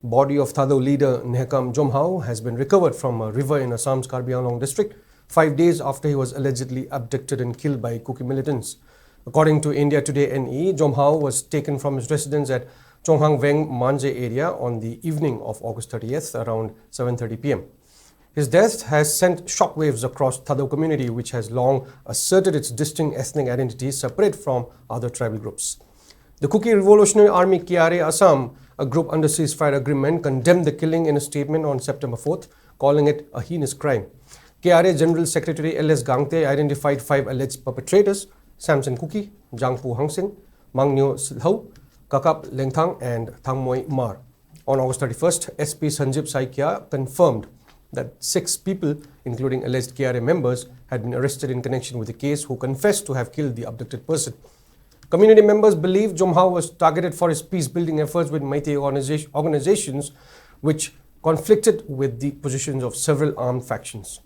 Body of Thadou leader Nehkam Jomhao has been recovered from a river in Assam's Karbi Anglong district 5 days after he was allegedly abducted and killed by Kuki militants. According to India Today NE, Jomhao was taken from his residence at Chonghang-Veng Manje area on the evening of August 30th around 7:30 p.m. His death has sent shockwaves across Thadou community, which has long asserted its distinct ethnic identity separate from other tribal groups. The Kuki Revolutionary Army KRA Assam, a group under ceasefire agreement, condemned the killing in a statement on September 4th, calling it a heinous crime. KRA General Secretary L.S. Gangte identified 5 alleged perpetrators: Samson Kuki, Jangpu Hangsing, Mangnyo Silhau, Kakap Lengthang and Thangmoi Mar. On August 31st, SP Sanjib Saikia confirmed that 6 people, including alleged KRA members, had been arrested in connection with the case, who confessed to have killed the abducted person. Community members believe Jomhao was targeted for his peace-building efforts with Meitei organizations, which conflicted with the positions of several armed factions.